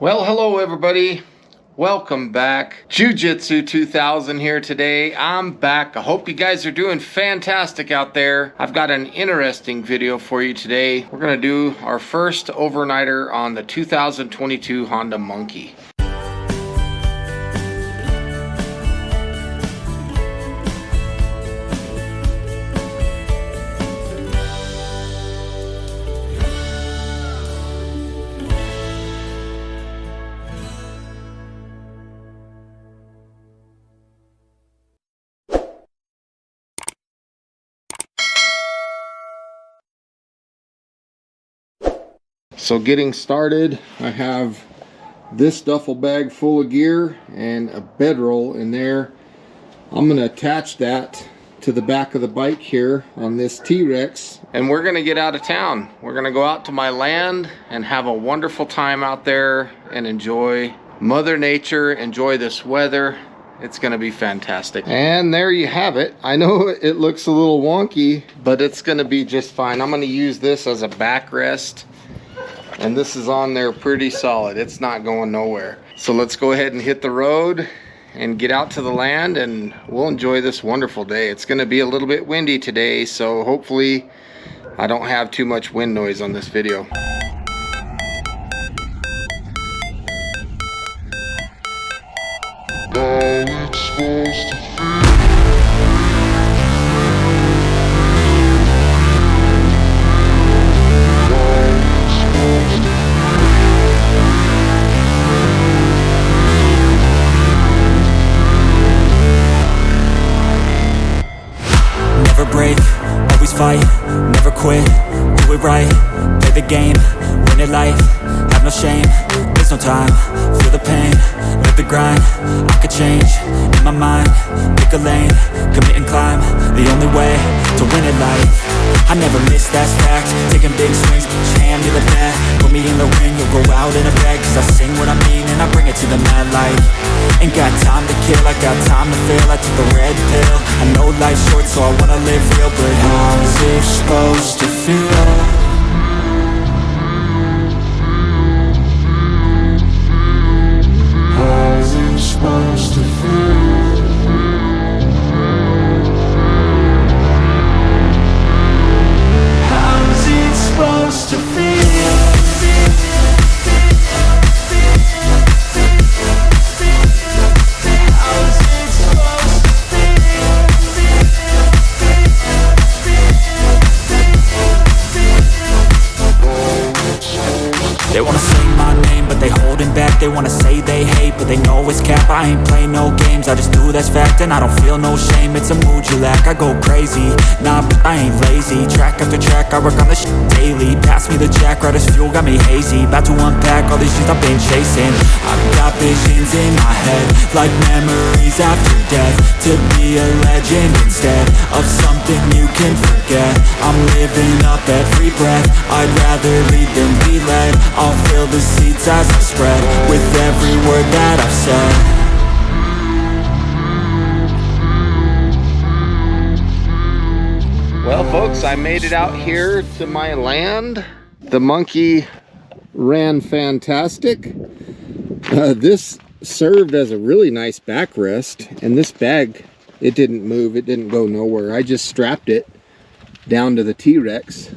Well, hello everybody. Welcome back. Jiu-Jitsu 2000 here today. I'm back. I hope you guys are doing fantastic out there. I've got an interesting video for you today. We're going to do our first overnighter on the 2022 Honda Monkey. So getting started, I have this duffel bag full of gear and a bedroll in there. I'm going to attach that to the back of the bike here on this T-Rex, and we're going to get out of town. We're going to go out to my land and have a wonderful time out there and enjoy Mother Nature, enjoy this weather. It's going to be fantastic. And there you have it. I know it looks a little wonky, but it's going to be just fine. I'm going to use this as a backrest. And this is on there pretty solid. It's not going nowhere. So let's go ahead and hit the road and get out to the land, and we'll enjoy this wonderful day. It's going to be a little bit windy today, so hopefully I don't have too much wind noise on this video. Fight, never quit, do it right, play the game, win it life, have no shame, there's no time, feel the pain, live the grind, I could change, in my mind, pick a lane, commit and climb, the only way to win it life, I never miss, that's fact, taking big swings, jam to the bat, put me in the ring, you'll go out in a bag, cause I sing what I mean and I bring it to the mad light, ain't got time to kill, I got time to feel, I took the red pill, I know life's short so I wanna live real, but how's it supposed to feel? How's it supposed to feel? How's it supposed to feel? They wanna say my name, but they holding back. They wanna say they hate, but they know it's cap. I ain't play no games, I just do that's fact. And I don't feel no shame, it's a mood you lack. I go crazy, nah, but I ain't lazy. Track after track, I work on this shit daily. Pass me the jack, right as fuel, got me hazy. About to unpack all these things I've been chasing. I've got visions in my head, like memories after death. To be a legend instead of something you can forget. I'm living up every breath, I'd rather lead than be led. I'll fill the seats as I spread with every word that I've said. Well folks, I made it out here to my land. The monkey ran fantastic. This served as a really nice backrest, and this bag, it didn't move, it didn't go nowhere. I just strapped it down to the T-Rex.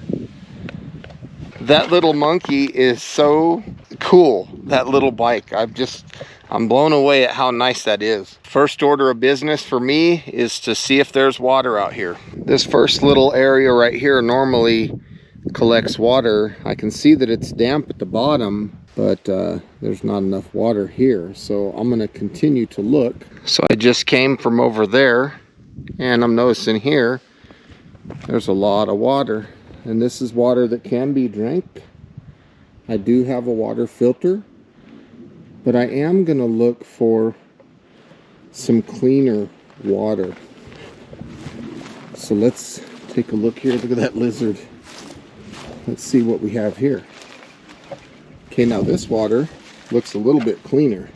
That little monkey is so cool, that little bike. I'm blown away at how nice that is. First order of business for me is to see if there's water out here. This first little area right here normally collects water. I can see that it's damp at the bottom, but there's not enough water here. So I'm gonna continue to look. So I just came from over there, and I'm noticing here, there's a lot of water. And this is water that can be drank. I do have a water filter, but I am gonna look for some cleaner water. So let's take a look here. Look at that lizard. Let's see what we have here. Okay, now this water looks a little bit cleaner.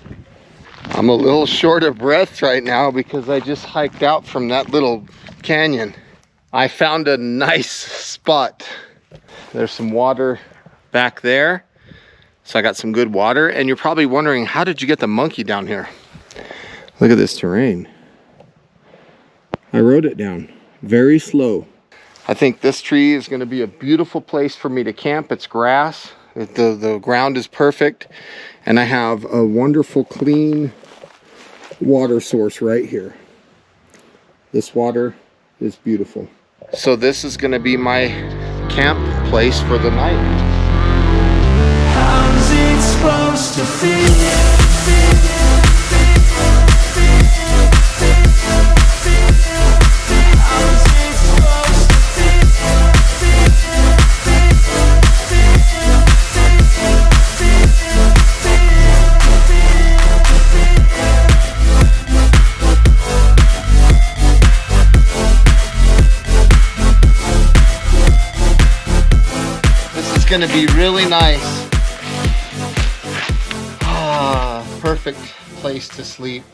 I'm a little short of breath right now because I just hiked out from that little canyon. I found a nice spot. There's some water back there. So I got some good water, and you're probably wondering, how did you get the monkey down here? Look at this terrain. I rode it down very slow. I think this tree is going to be a beautiful place for me to camp. It's grass. The ground is perfect. And I have a wonderful clean water source right here. This water is beautiful. So this is going to be my camp place for the night. How's it supposed to feel? This is going to be really nice. Perfect place to sleep.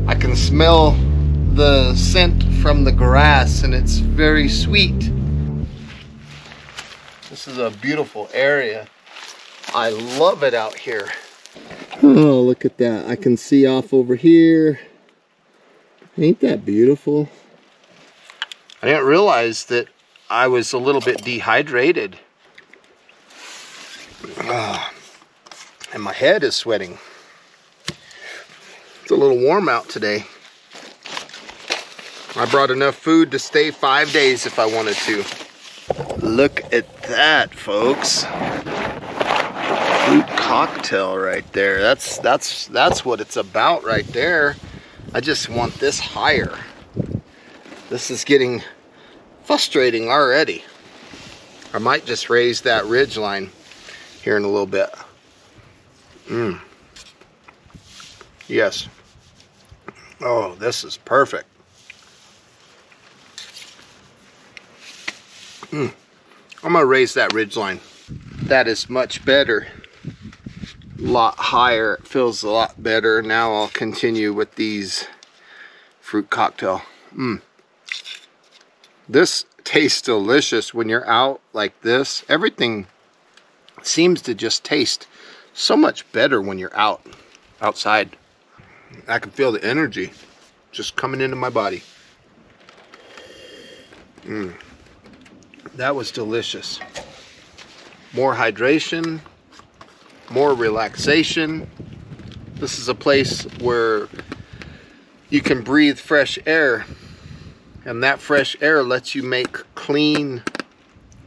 I can smell the scent from the grass, and it's very sweet. This is a beautiful area. I love it out here. Oh, look at that. I can see off over here. Ain't that beautiful? I didn't realize that I was a little bit dehydrated. And my head is sweating. It's a little warm out today. I brought enough food to stay 5 days if I wanted to. Look at that, folks. Fruit cocktail right there. That's what it's about right there. I just want this higher. This is getting frustrating already. I might just raise that ridge line here in a little bit. Yes. Oh, this is perfect. I'm gonna raise that ridge line. That is much better. A lot higher. It feels a lot better. Now I'll continue with these fruit cocktail. This tastes delicious when you're out like this. Everything seems to just taste so much better when you're outside. I can feel the energy just coming into my body. That was delicious. More hydration, more relaxation. This is a place where you can breathe fresh air, and that fresh air lets you make clean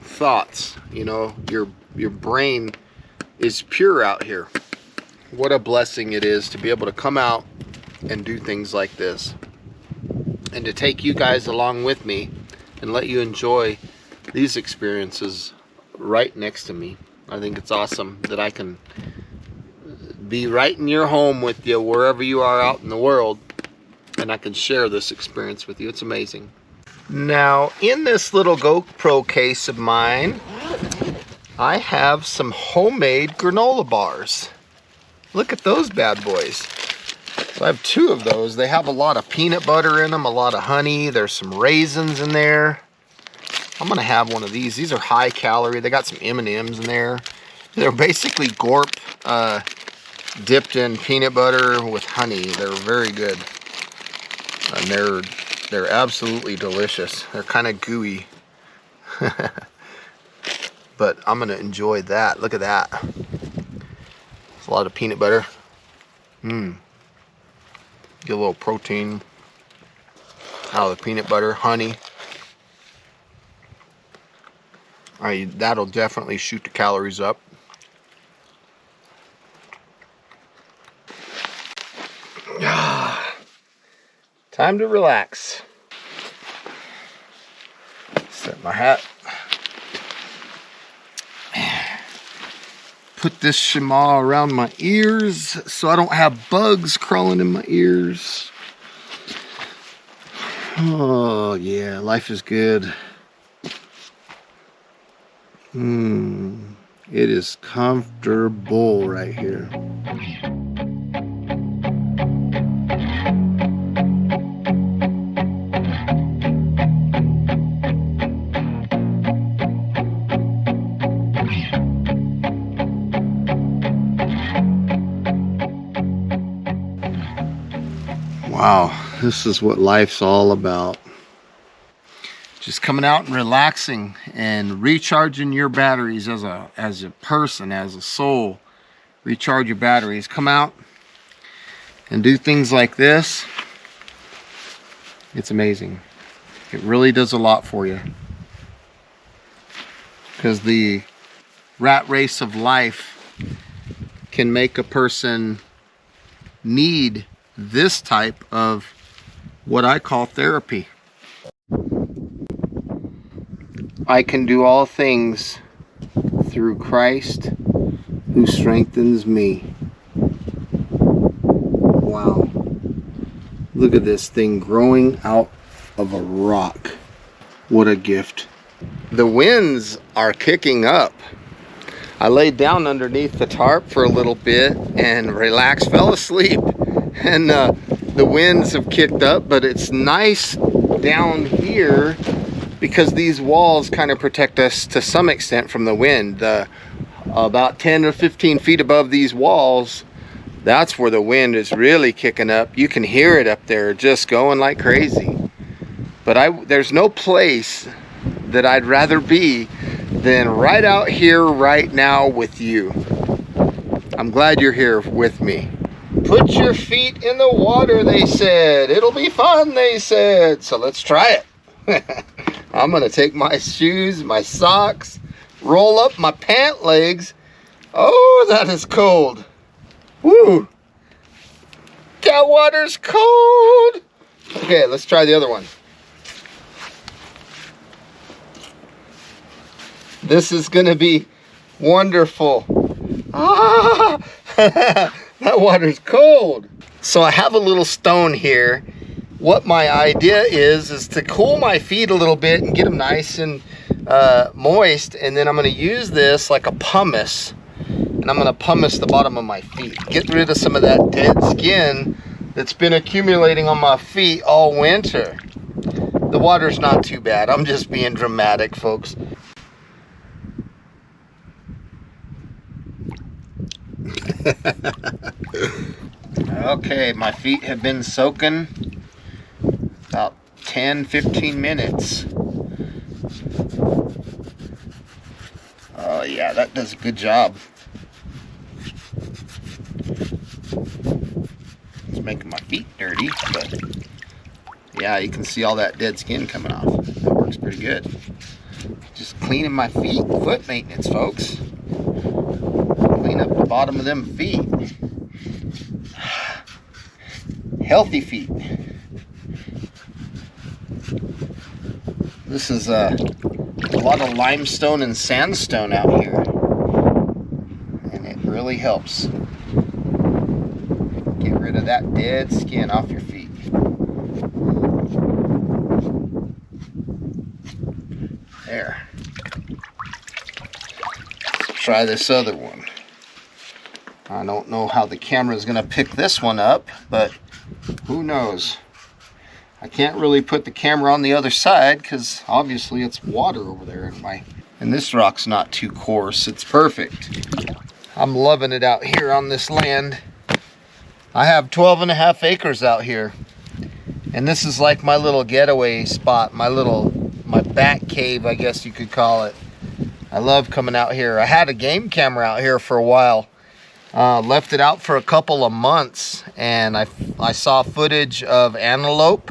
thoughts. You know, your brain is pure out here. What a blessing it is to be able to come out and do things like this, and to take you guys along with me and let you enjoy these experiences right next to me. I think it's awesome that I can be right in your home with you wherever you are out in the world, and I can share this experience with you. It's amazing. Now, in this little GoPro case of mine, I have some homemade granola bars. Look at those bad boys. So I have 2 of those. They have a lot of peanut butter in them, a lot of honey. There's some raisins in there. I'm gonna have one of these. These are high calorie. They got some M&Ms in there. They're basically Gorp dipped in peanut butter with honey. They're very good. And they're absolutely delicious. They're kind of gooey. But I'm gonna enjoy that. Look at that. It's a lot of peanut butter. Get a little protein out of the peanut butter, honey. That'll definitely shoot the calories up. Time to relax. Set my hat. Put this shema around my ears so I don't have bugs crawling in my ears. Oh yeah, life is good. It is comfortable right here. Wow, this is what life's all about. Just coming out and relaxing and recharging your batteries as a person, as a soul. Recharge your batteries. Come out and do things like this. It's amazing. It really does a lot for you. Because the rat race of life can make a person need this type of what I call therapy. I can do all things through Christ who strengthens me. Wow. Look at this thing growing out of a rock. What a gift. The winds are kicking up. I laid down underneath the tarp for a little bit and relaxed, fell asleep. And the winds have kicked up, but it's nice down here because these walls kind of protect us to some extent from the wind. About 10 or 15 feet above these walls, that's where the wind is really kicking up. You can hear it up there just going like crazy. But there's no place that I'd rather be than right out here right now with you. I'm glad you're here with me. Put your feet in the water, they said. It'll be fun, they said. So let's try it. I'm gonna take my shoes, my socks, roll up my pant legs. Oh, that is cold. Woo! That water's cold. Okay, let's try the other one. This is gonna be wonderful. Ah! That water's cold. So I have a little stone here. What my idea is to cool my feet a little bit and get them nice and moist. And then I'm gonna use this like a pumice. And I'm gonna pumice the bottom of my feet. Get rid of some of that dead skin that's been accumulating on my feet all winter. The water's not too bad. I'm just being dramatic, folks. Okay, my feet have been soaking about 10-15 minutes. Oh yeah, that does a good job. It's making my feet dirty, but yeah, you can see all that dead skin coming off. That works pretty good. Just cleaning my feet. Foot maintenance, folks. Clean up the bottom of them feet. Healthy feet. This is a lot of limestone and sandstone out here, and it really helps get rid of that dead skin off your feet. There. Let's try this other one. I don't know how the camera is going to pick this one up, but who knows? I can't really put the camera on the other side because obviously it's water over there. And this rock's not too coarse. It's perfect. I'm loving it out here on this land. I have 12.5 acres out here. And this is like my little getaway spot, my bat cave, I guess you could call it. I love coming out here. I had a game camera out here for a while. Left it out for a couple of months, and I saw footage of antelope.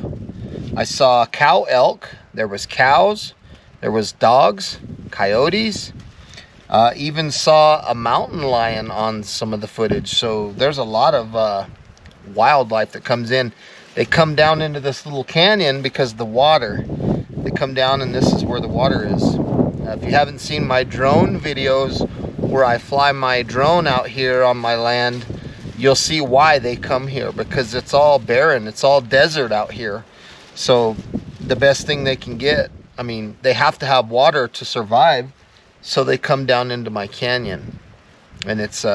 I saw cow elk. There was cows. There was dogs, coyotes. Even saw a mountain lion on some of the footage. So there's a lot of wildlife that comes in. They come down into this little canyon because of the water. They come down, and this is where the water is. If you haven't seen my drone videos where I fly my drone out here on my land, you'll see why they come here, because it's all barren, it's all desert out here. So the best thing they can get, I mean, they have to have water to survive, so they come down into my canyon. And it's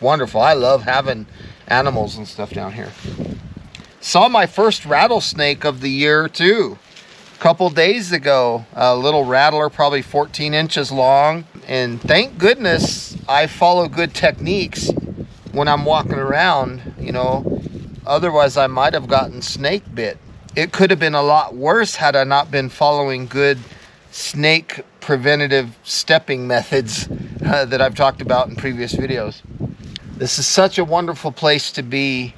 wonderful. I love having animals and stuff down here. Saw my first rattlesnake of the year too. A couple days ago, a little rattler, probably 14 inches long. And thank goodness I follow good techniques when I'm walking around, you know. Otherwise, I might have gotten snake bit. It could have been a lot worse had I not been following good snake preventative stepping methods that I've talked about in previous videos. This is such a wonderful place to be.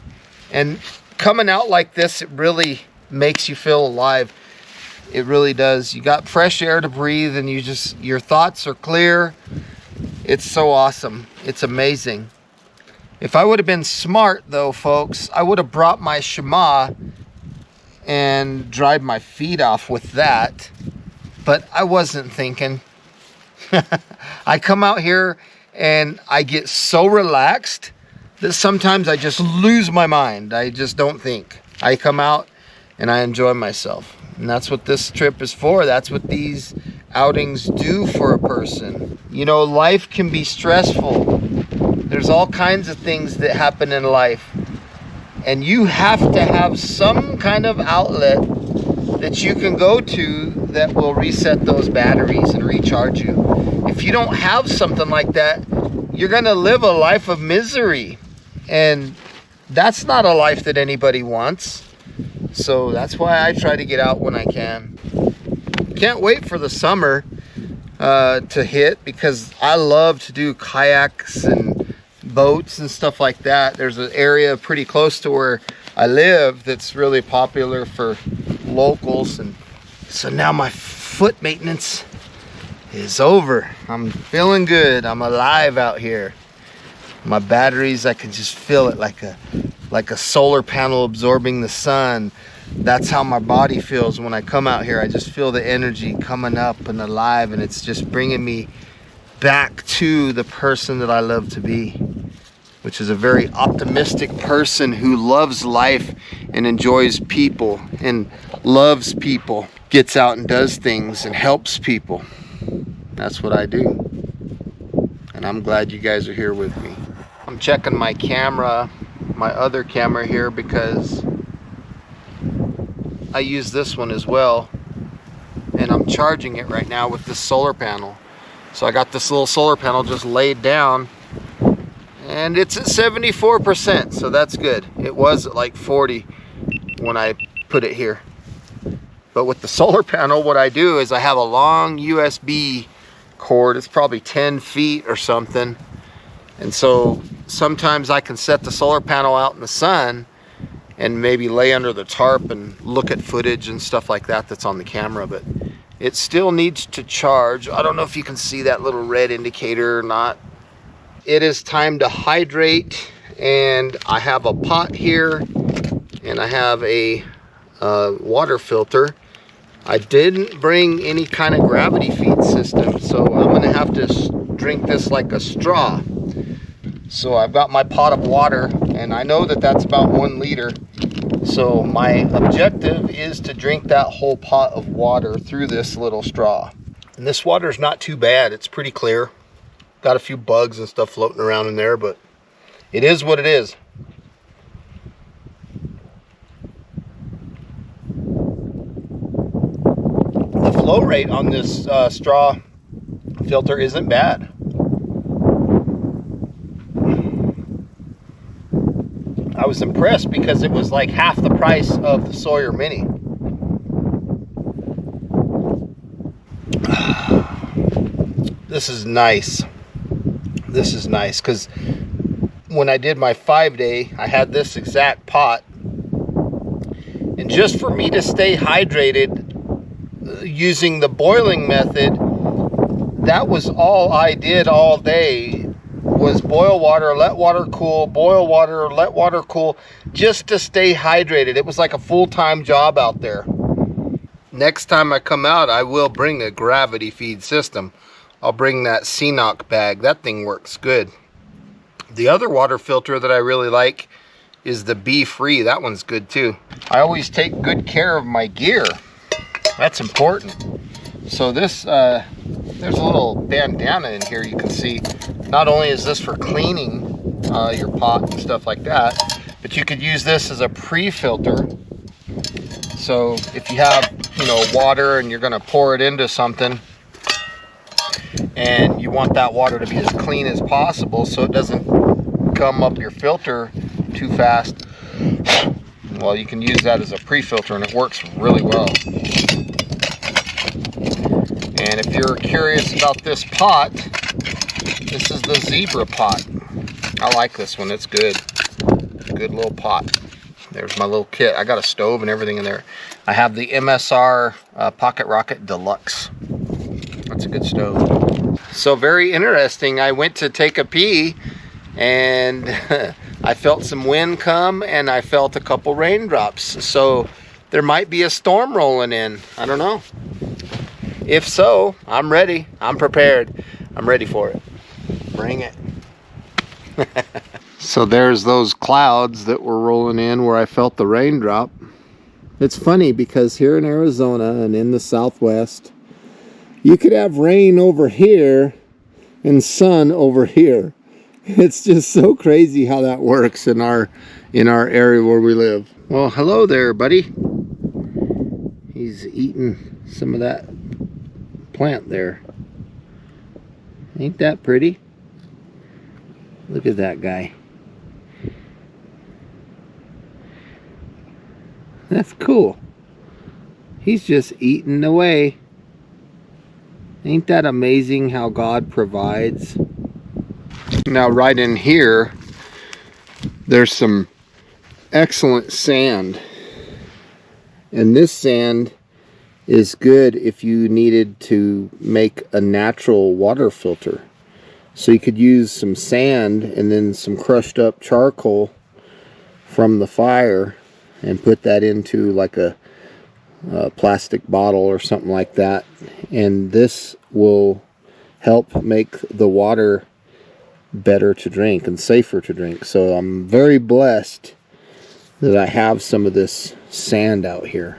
And coming out like this, it really makes you feel alive. It really does. You got fresh air to breathe, and your thoughts are clear. It's so awesome. It's amazing. If I would have been smart though, folks, I would have brought my Shema and dried my feet off with that. But I wasn't thinking. I come out here and I get so relaxed that sometimes I just lose my mind. I just don't think. I come out and I enjoy myself. And that's what this trip is for. That's what these outings do for a person. You know, life can be stressful. There's all kinds of things that happen in life. And you have to have some kind of outlet that you can go to that will reset those batteries and recharge you. If you don't have something like that, you're gonna live a life of misery. And that's not a life that anybody wants. So that's why I try to get out when I can. Can't wait for the summer to hit, because I love to do kayaks and boats and stuff like that. There's an area pretty close to where I live that's really popular for locals. And so now my foot maintenance is over. I'm feeling good. I'm alive out here. My batteries, I can just feel it like a solar panel absorbing the sun. That's how my body feels when I come out here. I just feel the energy coming up and alive, and it's just bringing me back to the person that I love to be, which is a very optimistic person who loves life and enjoys people and loves people, gets out and does things and helps people. That's what I do. And I'm glad you guys are here with me. I'm checking my camera, my other camera here, because I use this one as well, and I'm charging it right now with this solar panel. So I got this little solar panel just laid down, and it's at 74%, so that's good. It was at like 40 when I put it here. But with the solar panel, what I do is I have a long USB cord. It's probably 10 feet or something. And so sometimes I can set the solar panel out in the sun and maybe lay under the tarp and look at footage and stuff like that that's on the camera. But it still needs to charge. I don't know if you can see that little red indicator or not. It is time to hydrate, and I have a pot here and I have a water filter. I didn't bring any kind of gravity feed system, so I'm gonna have to drink this like a straw. So I've got my pot of water, and I know that that's about 1 liter. So my objective is to drink that whole pot of water through this little straw. And this water is not too bad. It's pretty clear. Got a few bugs and stuff floating around in there, but it is what it is. The flow rate on this straw filter isn't bad. I was impressed because it was like half the price of the Sawyer Mini. This is nice. This is nice, because when I did my 5-day, I had this exact pot. And just for me to stay hydrated using the boiling method, that was all I did all day, was boil water, let water cool, boil water, let water cool, just to stay hydrated. It was like a full-time job out there. Next time I come out, I will bring a gravity feed system. I'll bring that CNOC bag. That thing works good. The other water filter that I really like is the Be Free. That one's good too. I always take good care of my gear. That's important. So this, there's a little bandana in here you can see. Not only is this for cleaning your pot and stuff like that, but you could use this as a pre-filter. So if you have, you know, water and you're gonna pour it into something, and you want that water to be as clean as possible so it doesn't gum up your filter too fast, Well, you can use that as a pre-filter and it works really well. And if you're curious about this pot, this is the zebra pot. I like this one, it's good. Good little pot. There's my little kit. I got a stove and everything in there. I have the MSR Pocket Rocket Deluxe. That's a good stove. So very interesting. I went to take a pee and I felt some wind come and I felt a couple raindrops. So there might be a storm rolling in. I don't know. If so, I'm ready. I'm prepared. I'm ready for it. Bring it. So there's those clouds that were rolling in where I felt the raindrop. It's funny because here in Arizona and in the Southwest, you could have rain over here and sun over here. It's just so crazy how that works in our area where we live. Well, hello there, buddy. He's eating some of that plant there. Ain't that pretty? Look at that guy. That's cool. He's just eating away. Ain't that amazing how God provides? Now right in here, there's some excellent sand. And this sand is good if you needed to make a natural water filter. So you could use some sand and then some crushed up charcoal from the fire and put that into like a plastic bottle or something like that, and this will help make the water better to drink and safer to drink. So I'm very blessed that I have some of this sand out here.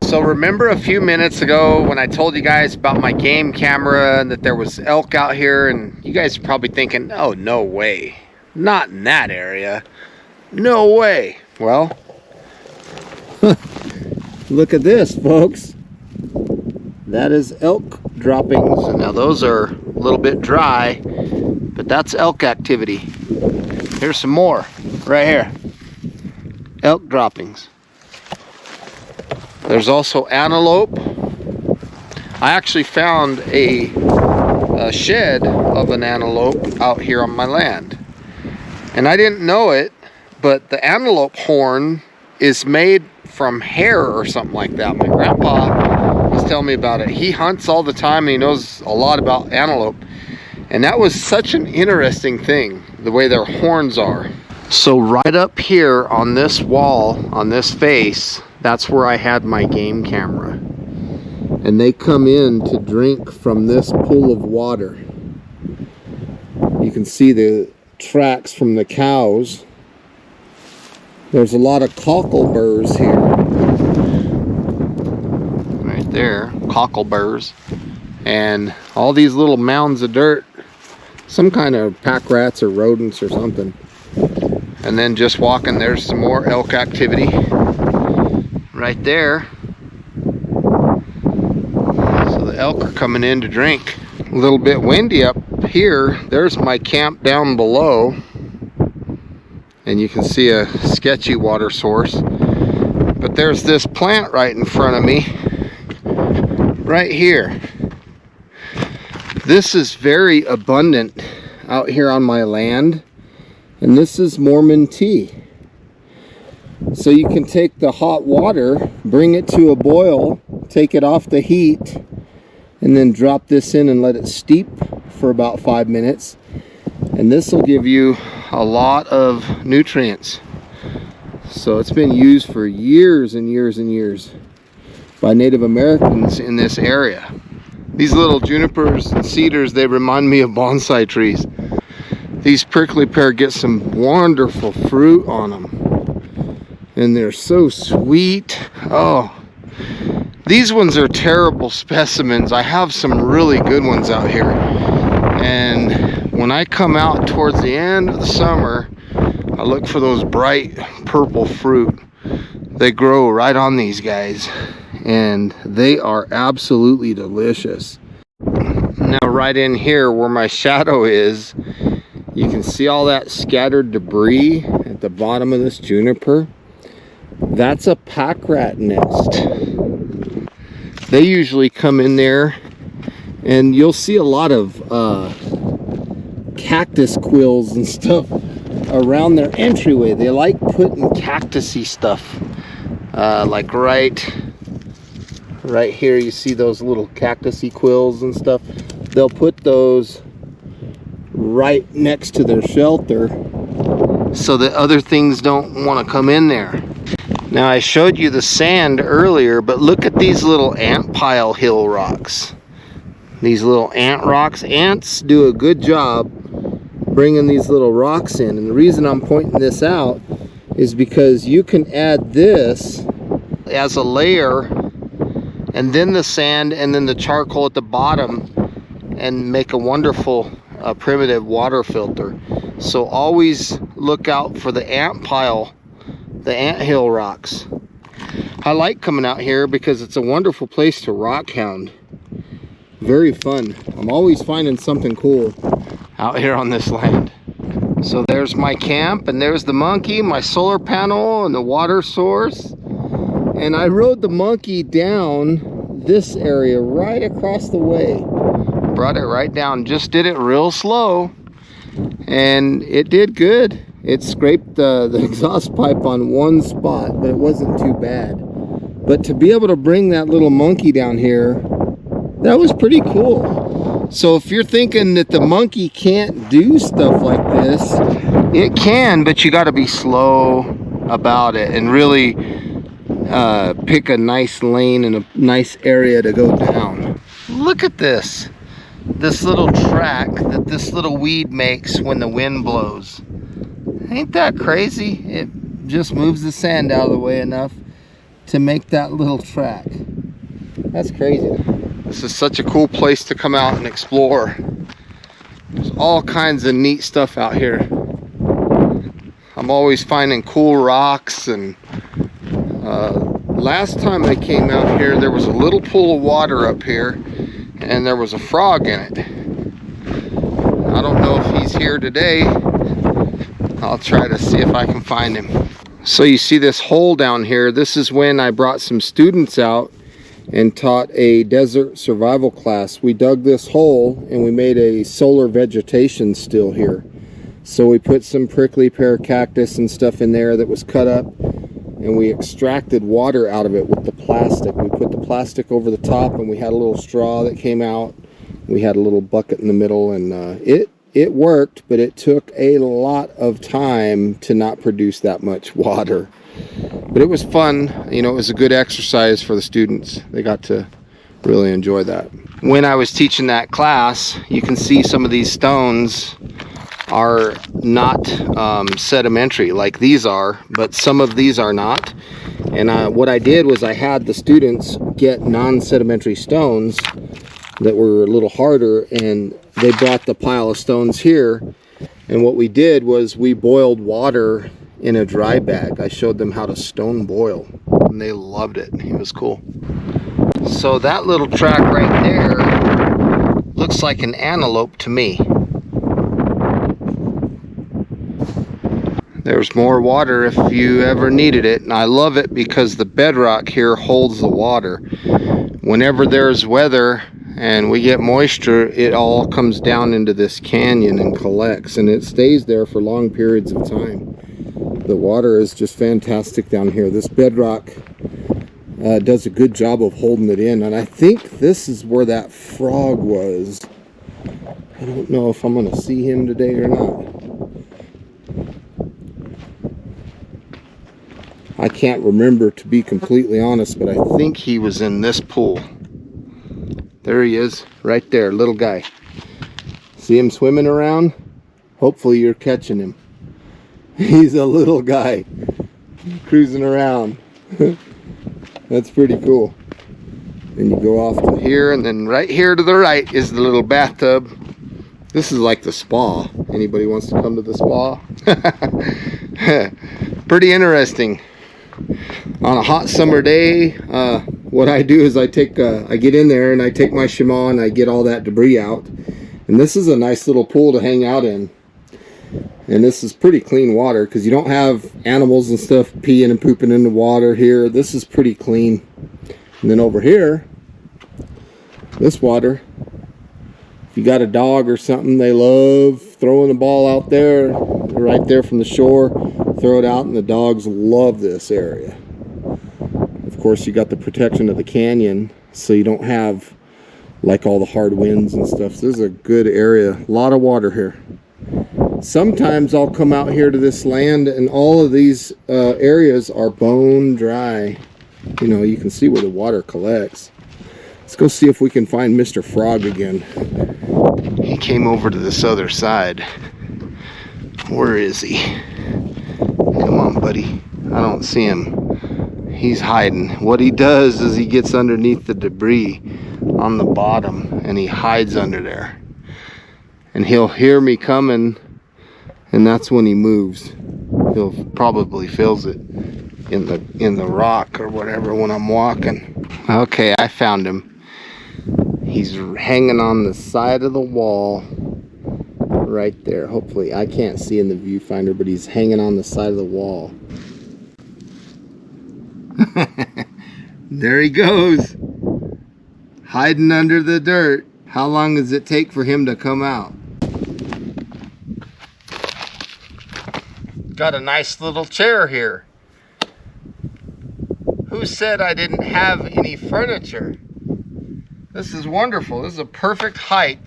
So remember a few minutes ago when I told you guys about my game camera and that there was elk out here, and you guys are probably thinking, oh, no way, not in that area, no way. Well, look at this, folks. That is elk droppings. Now those are a little bit dry, but that's elk activity. Here's some more right here. Elk droppings. There's also antelope. I actually found a shed of an antelope out here on my land. And I didn't know it, but the antelope horn is made from hair or something like that. My grandpa was telling me about it. He hunts all the time and he knows a lot about antelope. And that was such an interesting thing, the way their horns are. So right up here on this wall, on this face, that's where I had my game camera. And they come in to drink from this pool of water. You can see the tracks from the cows. There's a lot of cockleburs here. Right there, cockleburs. And all these little mounds of dirt. Some kind of pack rats or rodents or something. And then just walking, there's some more elk activity. Right there. So the elk are coming in to drink. A little bit windy up here. There's my camp down below. And you can see a sketchy water source. But there's this plant right in front of me. Right here. This is very abundant out here on my land. And this is Mormon tea. So you can take the hot water, bring it to a boil, take it off the heat, and then drop this in and let it steep for about 5 minutes. And this will give you a lot of nutrients. So it's been used for years and years and years by Native Americans in this area. These little junipers and cedars, they remind me of bonsai trees. These prickly pear get some wonderful fruit on them. And they're so sweet. Oh, these ones are terrible specimens. I have some really good ones out here. And when I come out towards the end of the summer, I look for those bright purple fruit. They grow right on these guys. And they are absolutely delicious. Now right in here where my shadow is You can see all that scattered debris at the bottom of this juniper. That's a pack rat nest. They usually come in there, and you'll see a lot of cactus quills and stuff around their entryway. They like putting cactusy stuff, like right here. You see those little cactusy quills and stuff. They'll put those right next to their shelter so that other things don't want to come in there. Now, I showed you the sand earlier, but look at these little ant pile hill rocks. These little ant rocks. Ants do a good job bringing these little rocks in, and the reason I'm pointing this out is because you can add this as a layer, and then the sand, and then the charcoal at the bottom, and make a wonderful primitive water filter. So always look out for the ant pile, the ant hill rocks. I like coming out here because it's a wonderful place to rock hound. Very fun. I'm always finding something cool out here on this land. So there's my camp, and there's the monkey, my solar panel, and the water source. And I rode the monkey down this area right across the way. Brought it right down, just did it real slow, and it did good. It scraped the exhaust pipe on one spot, but it wasn't too bad. But to be able to bring that little monkey down here, that was pretty cool. So if you're thinking that the monkey can't do stuff like this, it can, but you got to be slow about it and really pick a nice lane and a nice area to go down. Look at this little track that this little weed makes when the wind blows. Ain't that crazy? It just moves the sand out of the way enough to make that little track. That's crazy. This is such a cool place to come out and explore. There's all kinds of neat stuff out here. I'm always finding cool rocks, and last time I came out here there was a little pool of water up here, and there was a frog in it. I don't know if he's here today. I'll try to see if I can find him. So you see this hole down here. This is when I brought some students out and taught a desert survival class. We dug this hole and we made a solar vegetation still here. So we put some prickly pear cactus and stuff in there that was cut up, and we extracted water out of it with the plastic. We put the plastic over the top, and we had a little straw that came out. We had a little bucket in the middle, and it worked, but it took a lot of time to not produce that much water. But it was fun. You know, it was a good exercise for the students. They got to really enjoy that. When I was teaching that class, you can see some of these stones are not sedimentary like these are, but some of these are not. And what I did was I had the students get non-sedimentary stones that were a little harder, and they brought the pile of stones here, and what we did was we boiled water in a dry bag. I showed them how to stone boil, and they loved it. It was cool. So that little track right there looks like an antelope to me. There's more water if you ever needed it, and I love it because the bedrock here holds the water. Whenever there's weather and we get moisture, it all comes down into this canyon and collects, and it stays there for long periods of time. The water is just fantastic down here. This bedrock does a good job of holding it in, and I think this is where that frog was. I don't know if I'm going to see him today or not. I can't remember, to be completely honest, but I think he was in this pool. There he is, right there, little guy. See him swimming around? Hopefully you're catching him. He's a little guy cruising around. That's pretty cool. Then you go off to here, and then right here to the right is the little bathtub. This is like the spa. Anybody wants to come to the spa? Pretty interesting. On a hot summer day, what I do is I get in there and I take my shima and I get all that debris out. And this is a nice little pool to hang out in. And this is pretty clean water because you don't have animals and stuff peeing and pooping in the water here. This is pretty clean. And then over here, this water, if you got a dog or something, they love throwing the ball out there, right there from the shore. Throw it out, and the dogs love this area. Of course, you got the protection of the canyon, so you don't have like all the hard winds and stuff. So this is a good area. A lot of water here. Sometimes I'll come out here to this land, and all of these areas are bone dry. You know, you can see where the water collects. Let's go see if we can find Mr. Frog again. He came over to this other side. Where is he? Come on, buddy. I don't see him. He's hiding. What he does is he gets underneath the debris on the bottom, and he hides under there. And he'll hear me coming, and that's when he moves. He'll probably feels it in the rock or whatever when I'm walking. Okay, I found him. He's hanging on the side of the wall right there. Hopefully I can't see in the viewfinder, but he's hanging on the side of the wall. There he goes, hiding under the dirt. How long does it take for him to come out? Got a nice little chair here. Who said I didn't have any furniture? This is wonderful. This is a perfect height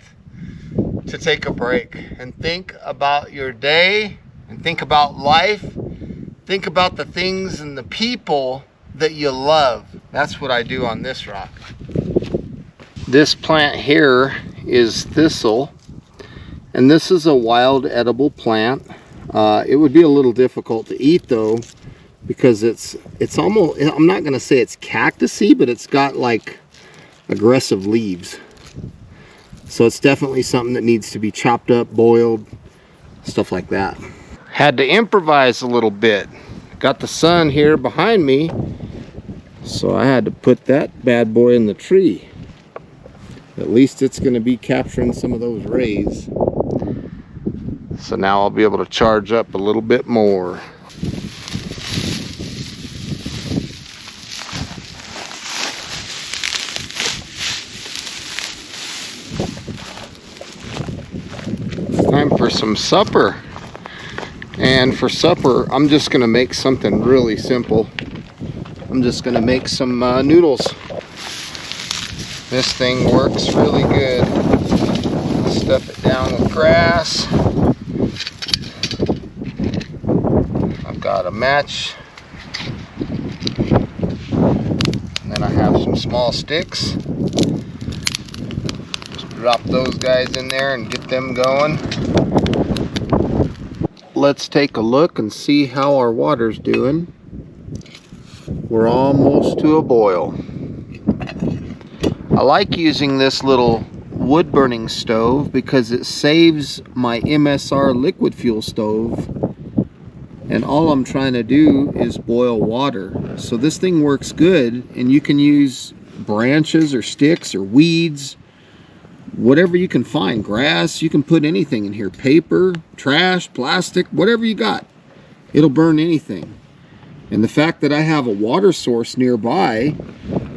to take a break and think about your day and think about life. Think about the things and the people that you love. That's what I do on this rock. This plant here is thistle, and this is a wild edible plant. It would be a little difficult to eat though, because it's almost, I'm not going to say it's cactusy, but it's got like aggressive leaves. So it's definitely something that needs to be chopped up, boiled, stuff like that. Had to improvise a little bit. Got the sun here behind me, so I had to put that bad boy in the tree. At least it's going to be capturing some of those rays. So now I'll be able to charge up a little bit more. Time for some supper. And for supper, I'm just going to make something really simple. I'm just going to make some noodles. This thing works really good. Stuff it down with grass. I've got a match. And then I have some small sticks. Just drop those guys in there and get them going. Let's take a look and see how our water's doing. We're almost to a boil. I like using this little wood burning stove because it saves my MSR liquid fuel stove, and all I'm trying to do is boil water. So this thing works good, and you can use branches or sticks or weeds, whatever you can find, grass, you can put anything in here, paper, trash, plastic, whatever you got. It'll burn anything. And the fact that I have a water source nearby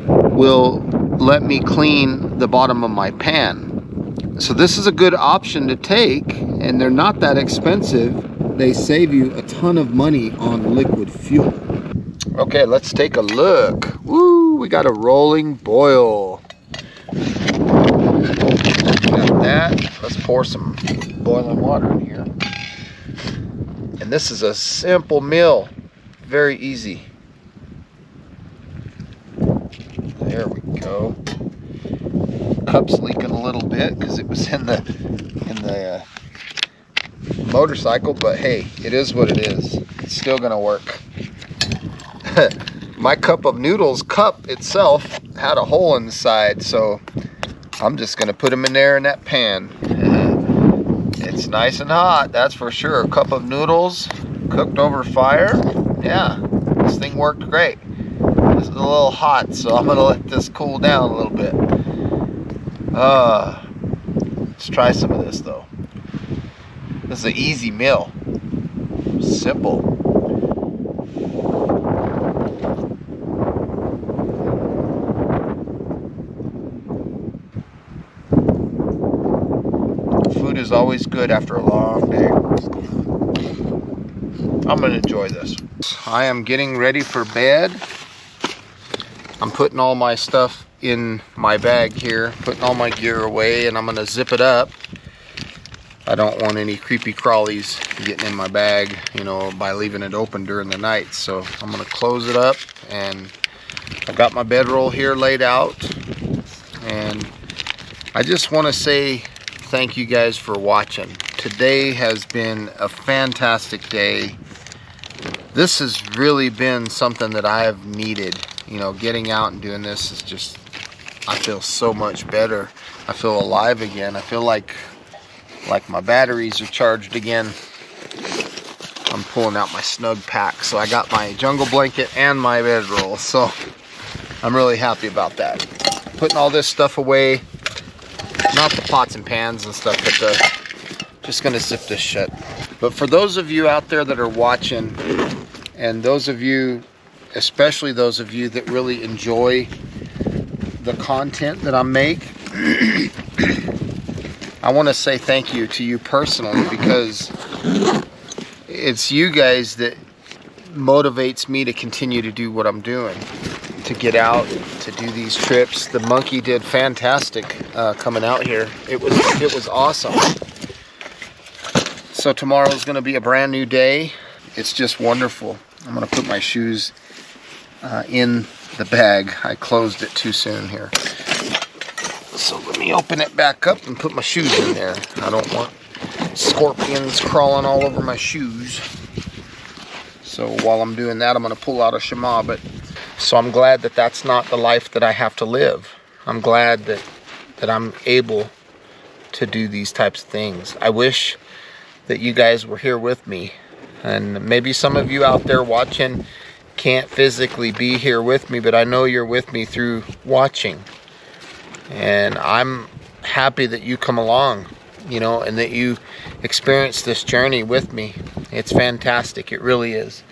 will let me clean the bottom of my pan. So this is a good option to take, and they're not that expensive. They save you a ton of money on liquid fuel. Okay, let's take a look. Woo, we got a rolling boil. Got that. Let's pour some boiling water in here. And this is a simple meal. Very easy. There we go. Cup's leaking a little bit because it was in the motorcycle, but hey, it is what it is. It's still gonna work. My cup of noodles cup itself had a hole in the side, so I'm just gonna put them in there in that pan. It's nice and hot, that's for sure. A cup of noodles cooked over fire. Yeah, this thing worked great. It's a little hot, so I'm gonna let this cool down a little bit. Let's try some of this though. This is an easy meal. Simple. Food is always good after a long day. I'm gonna enjoy this. I am getting ready for bed. I'm putting all my stuff in my bag here, putting all my gear away, and I'm gonna zip it up. I don't want any creepy crawlies getting in my bag, you know, by leaving it open during the night. So I'm gonna close it up, and I've got my bedroll here laid out. And I just want to say thank you guys for watching. Today has been a fantastic day. This has really been something that I have needed. You know, getting out and doing this is just, I feel so much better. I feel alive again. I feel like my batteries are charged again. I'm pulling out my snug pack. So I got my jungle blanket and my bedroll. So I'm really happy about that. Putting all this stuff away. Not the pots and pans and stuff, but just gonna zip this shut. But for those of you out there that are watching, and those of you, especially those of you that really enjoy the content that I make, I want to say thank you to you personally, because it's you guys that motivates me to continue to do what I'm doing, to get out, to do these trips. The monkey did fantastic coming out here. It was awesome. So tomorrow is going to be a brand new day. It's just wonderful. I'm going to put my shoes in the bag. I closed it too soon here. So let me open it back up and put my shoes in there. I don't want scorpions crawling all over my shoes. So while I'm doing that, I'm going to pull out a shema. So I'm glad that that's not the life that I have to live. I'm glad that I'm able to do these types of things. I wish that you guys were here with me. And maybe some of you out there watching can't physically be here with me, but I know you're with me through watching. And I'm happy that you come along, you know, and that you experience this journey with me. It's fantastic. It really is.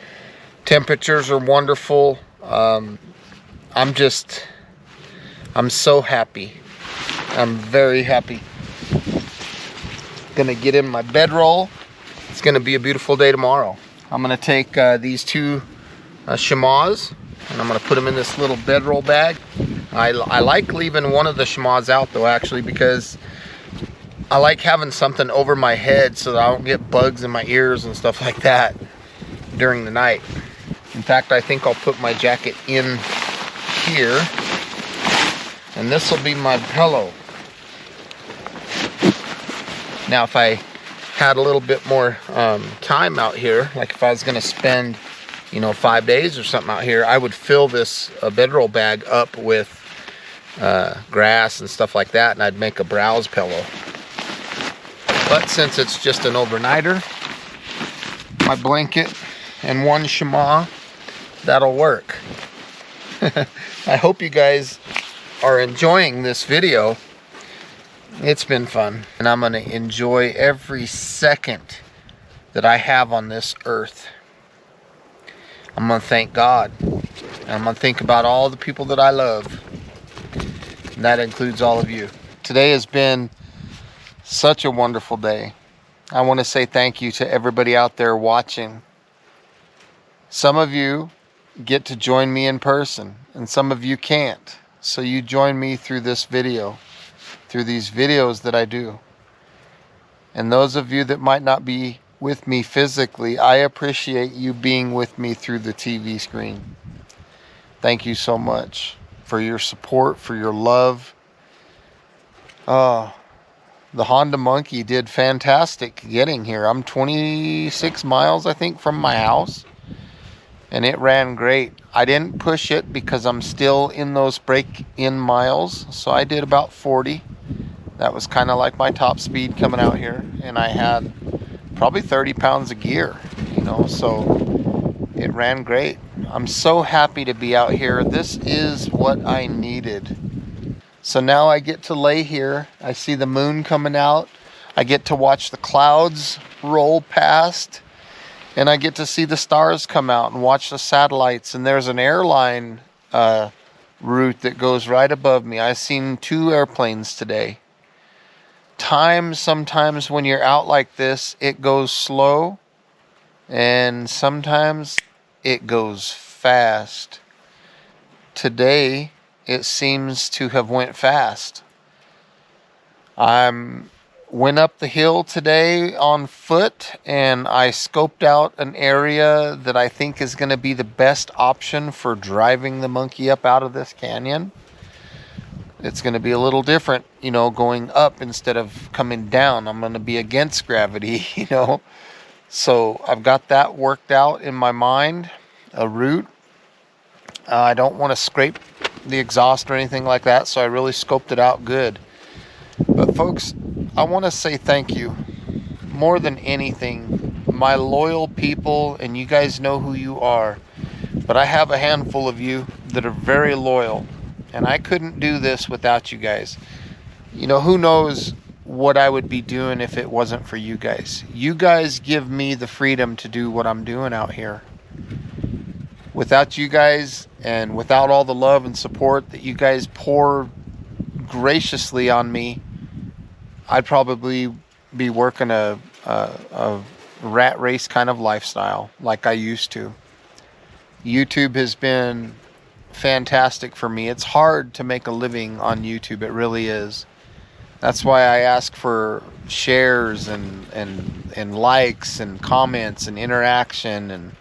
Temperatures are wonderful. I'm so happy. I'm very happy. Gonna get in my bedroll. It's gonna be a beautiful day tomorrow. I'm gonna take these two shamas, and I'm gonna put them in this little bedroll bag. I like leaving one of the shamas out though, actually, because I like having something over my head so that I don't get bugs in my ears and stuff like that during the night. In fact, I think I'll put my jacket in here, and this will be my pillow. Now, if I had a little bit more time out here, like if I was gonna spend, you know, 5 days or something out here, I would fill this bedroll bag up with grass and stuff like that, and I'd make a browse pillow. But since it's just an overnighter, my blanket and one shema, that'll work. I hope you guys are enjoying this video. It's been fun, and I'm gonna enjoy every second that I have on this earth. I'm gonna thank God, and I'm gonna think about all the people that I love, and that includes all of you. Today has been such a wonderful day. I want to say thank you to everybody out there watching. Some of you get to join me in person, and some of you can't. So you join me through this video, through these videos that I do. And those of you that might not be with me physically, I appreciate you being with me through the TV screen. Thank you so much for your support, for your love. The Honda Monkey did fantastic getting here. I'm 26 miles, I think, from my house, and it ran great. I didn't push it because I'm still in those break-in miles, so I did about 40. That was kind of like my top speed coming out here, and I had probably 30 pounds of gear, you know, so it ran great. I'm so happy to be out here. This is what I needed. So now I get to lay here. I see the moon coming out. I get to watch the clouds roll past, and I get to see the stars come out and watch the satellites. And there's an airline route that goes right above me. I've seen 2 airplanes today. Sometimes when you're out like this, it goes slow, and sometimes it goes fast. Today, it seems to have went fast. Went up the hill today on foot, and I scoped out an area that I think is going to be the best option for driving the monkey up out of this canyon. It's going to be a little different, going up instead of coming down. I'm going to be against gravity, So I've got that worked out in my mind, a route. I don't want to scrape the exhaust or anything like that, so I really scoped it out good. But folks, I want to say thank you more than anything, my loyal people, and you guys know who you are, but I have a handful of you that are very loyal, and I couldn't do this without you guys. Who knows what I would be doing if it wasn't for you guys. You guys give me the freedom to do what I'm doing out here. Without you guys, and without all the love and support that you guys pour graciously on me, I'd probably be working a rat race kind of lifestyle like I used to. YouTube has been fantastic for me. It's hard to make a living on YouTube. It really is. That's why I ask for shares and likes and comments and interaction and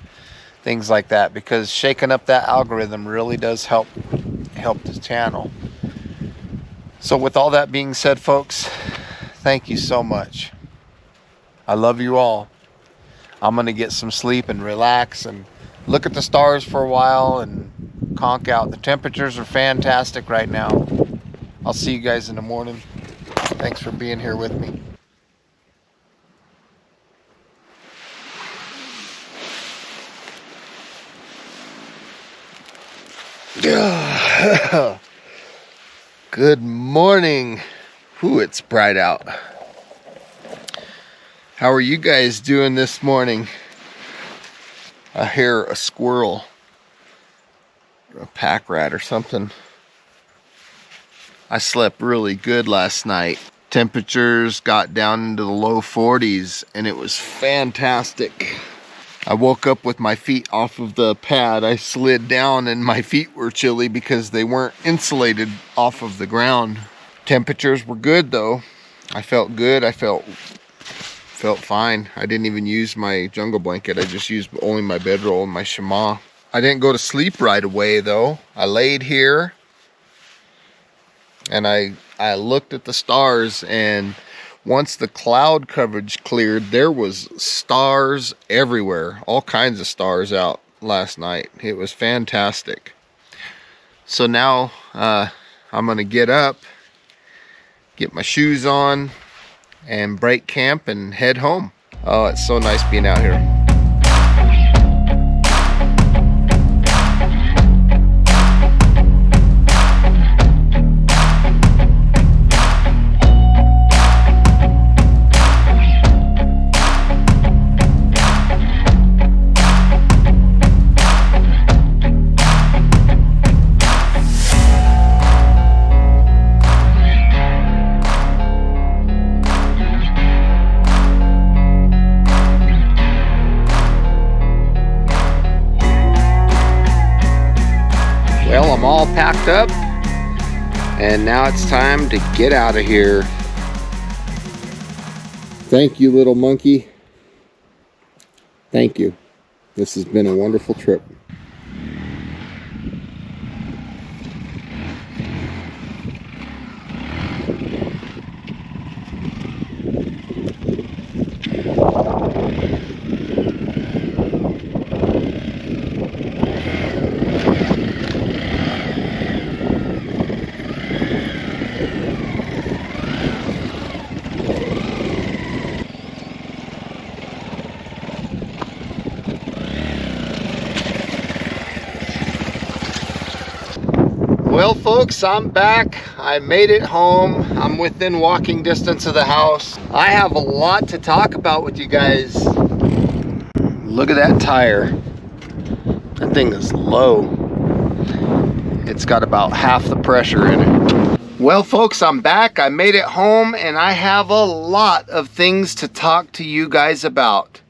things like that, because shaking up that algorithm really does help the channel. So with all that being said, folks, thank you so much. I love you all. I'm going to get some sleep and relax and look at the stars for a while and conk out. The temperatures are fantastic right now. I'll see you guys in the morning. Thanks for being here with me. Good morning. Ooh, it's bright out. How are you guys doing this morning? I hear a squirrel, or a pack rat or something. I slept really good last night. Temperatures got down into the low 40s and it was fantastic. I woke up with my feet off of the pad. I slid down and my feet were chilly because they weren't insulated off of the ground. Temperatures were good though. I felt good. I felt fine. I didn't even use my jungle blanket. I just used only my bedroll and my shema. I didn't go to sleep right away though. I laid here and I looked at the stars, and once the cloud coverage cleared, there was stars everywhere. All kinds of stars out last night. It was fantastic. So now I'm gonna get up, get my shoes on, and break camp and head home. Oh, it's so nice being out here. Well, I'm all packed up, and now it's time to get out of here. Thank you, little monkey. Thank you. This has been a wonderful trip. Well folks, I'm back. I made it home. I'm within walking distance of the house. I have a lot to talk about with you guys. Look at that tire. That thing is low. It's got about half the pressure in it. Well folks, I'm back. I made it home and I have a lot of things to talk to you guys about.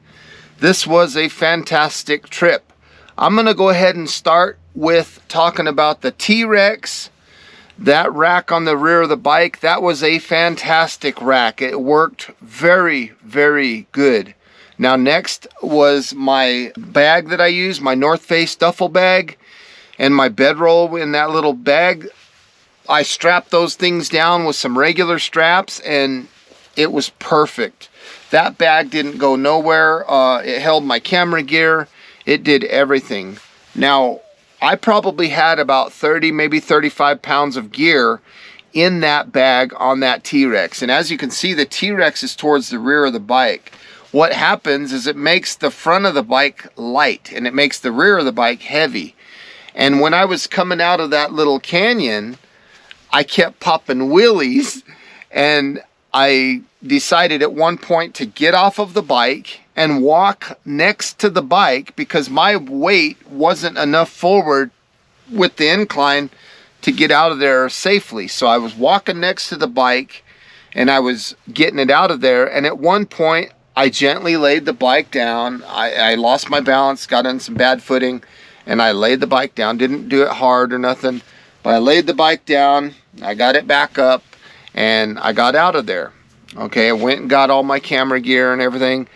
This was a fantastic trip. I'm gonna go ahead and start with talking about the T-Rex. That rack on the rear of the bike, that was a fantastic rack. It worked very, very good. Now next was my bag that I used, my North Face duffel bag, and my bedroll in that little bag. I strapped those things down with some regular straps and it was perfect. That bag didn't go nowhere. It held my camera gear. It did everything. Now, I probably had about 30, maybe 35 pounds of gear in that bag on that T-Rex. And as you can see, the T-Rex is towards the rear of the bike. What happens is it makes the front of the bike light and it makes the rear of the bike heavy. And when I was coming out of that little canyon, I kept popping wheelies, and I decided at one point to get off of the bike and walk next to the bike because my weight wasn't enough forward with the incline to get out of there safely. So I was walking next to the bike and I was getting it out of there, and at one point I gently laid the bike down. I lost my balance, got on some bad footing, and I laid the bike down. Didn't do it hard or nothing, but I laid the bike down, I got it back up, and I got out of there. Okay, I went and got all my camera gear and everything,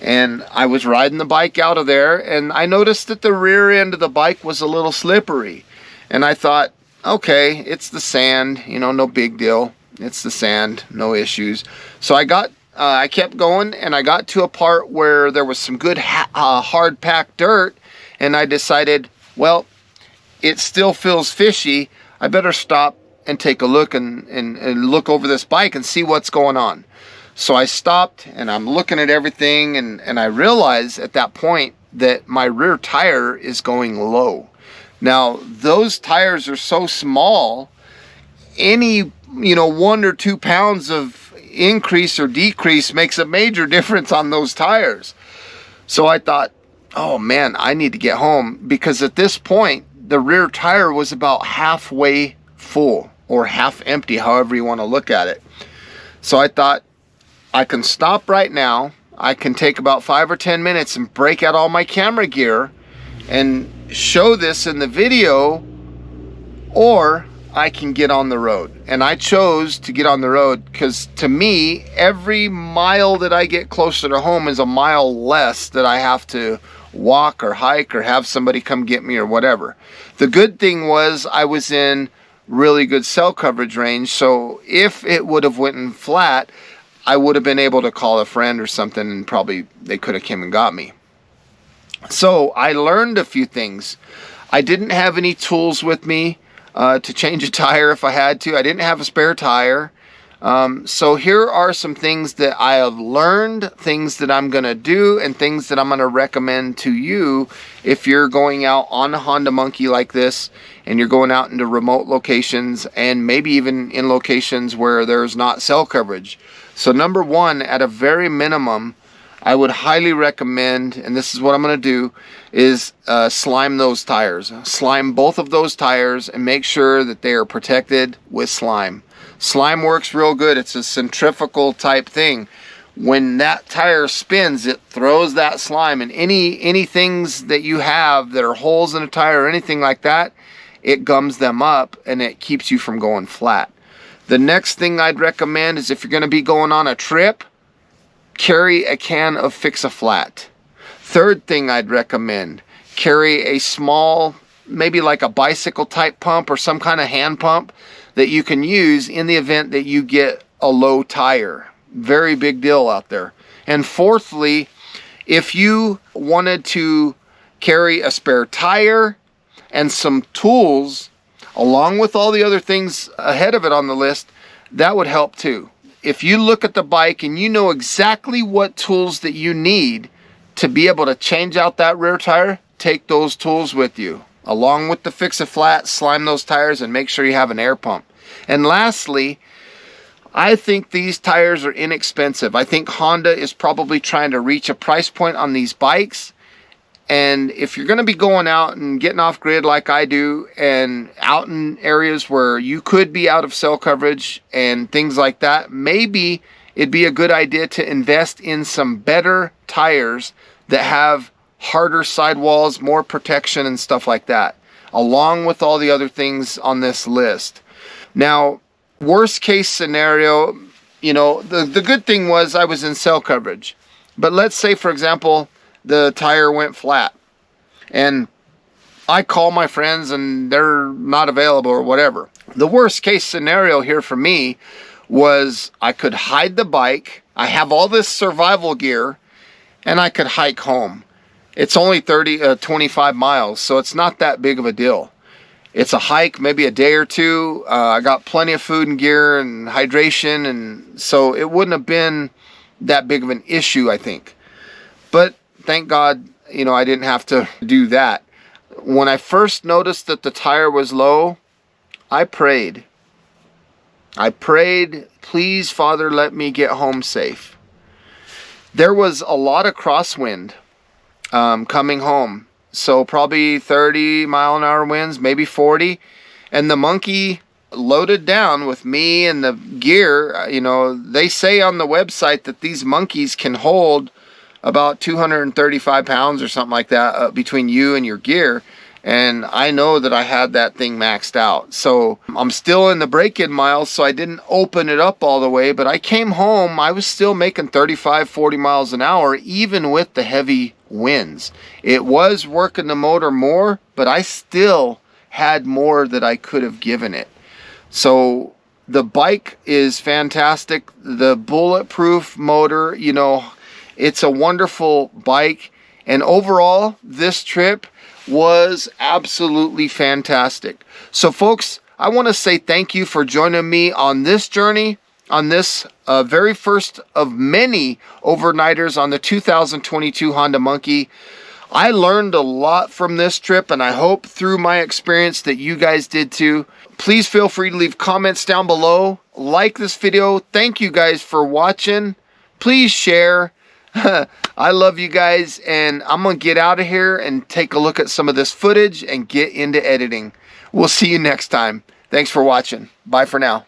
and I was riding the bike out of there, and I noticed that the rear end of the bike was a little slippery. And I thought, okay, it's the sand, you know, no big deal. It's the sand, no issues. So I kept going, and I got to a part where there was some good hard packed dirt, and I decided, well, it still feels fishy. I better stop and take a look and look over this bike and see what's going on. So I stopped and I'm looking at everything, and I realized at that point that my rear tire is going low. Now those tires are so small, any 1 or 2 pounds of increase or decrease makes a major difference on those tires. So I thought, oh man, I need to get home, because at this point the rear tire was about halfway full or half empty, however you want to look at it. So I thought, I can stop right now. I can take about 5 or 10 minutes and break out all my camera gear and show this in the video, or I can get on the road. And I chose to get on the road because to me, every mile that I get closer to home is a mile less that I have to walk or hike or have somebody come get me or whatever. The good thing was I was in really good cell coverage range, so if it would have went in flat, I would have been able to call a friend or something, and probably they could have came and got me. So I learned a few things. I didn't have any tools with me to change a tire if I had to. I didn't have a spare tire. So here are some things that I have learned, things that I'm going to do, and things that I'm going to recommend to you if you're going out on a Honda Monkey like this, and you're going out into remote locations, and maybe even in locations where there's not cell coverage. So number one, at a very minimum, I would highly recommend, and this is what I'm going to do, is slime those tires. Slime both of those tires and make sure that they are protected with slime. Slime works real good. It's a centrifugal type thing. When that tire spins, it throws that slime, and any things that you have that are holes in a tire or anything like that, it gums them up and it keeps you from going flat. The next thing I'd recommend is, if you're going to be going on a trip, carry a can of Fix-A-Flat. Third thing I'd recommend, carry a small, maybe like a bicycle type pump or some kind of hand pump that you can use in the event that you get a low tire. Very big deal out there. And fourthly, if you wanted to carry a spare tire and some tools along with all the other things ahead of it on the list, that would help too. If you look at the bike and you know exactly what tools that you need to be able to change out that rear tire, take those tools with you. Along with the Fix-A-Flat, slime those tires and make sure you have an air pump. And lastly, I think these tires are inexpensive. I think Honda is probably trying to reach a price point on these bikes. And if you're going to be going out and getting off grid like I do, and out in areas where you could be out of cell coverage and things like that, maybe it'd be a good idea to invest in some better tires that have harder sidewalls, more protection and stuff like that, along with all the other things on this list. Now, worst case scenario, you know, the good thing was I was in cell coverage. But let's say, for example, the tire went flat and I call my friends and they're not available or whatever. The worst case scenario here for me was I could hide the bike. I have all this survival gear and I could hike home. It's only 25 miles, so it's not that big of a deal. It's a hike, maybe a day or two. I got plenty of food and gear and hydration, and so it wouldn't have been that big of an issue, I think. But thank God, you know, I didn't have to do that. When I first noticed that the tire was low, I prayed. I prayed, please, Father, let me get home safe. There was a lot of crosswind coming home. So probably 30 mile an hour winds, maybe 40. And the monkey loaded down with me and the gear. You know, they say on the website that these monkeys can hold about 235 pounds or something like that between you and your gear. And I know that I had that thing maxed out. So I'm still in the break-in miles, so I didn't open it up all the way. But I came home, I was still making 35, 40 miles an hour, even with the heavy winds. It was working the motor more, but I still had more that I could have given it. So the bike is fantastic. The bulletproof motor, you know, it's a wonderful bike. And overall, this trip was absolutely fantastic. So folks, I want to say thank you for joining me on this journey, on this very first of many overnighters on the 2022 Honda Monkey. I learned a lot from this trip, and I hope through my experience that you guys did too. Please feel free to leave comments down below. Like this video. Thank you guys for watching. Please share. I love you guys, and I'm going to get out of here and take a look at some of this footage and get into editing. We'll see you next time. Thanks for watching. Bye for now.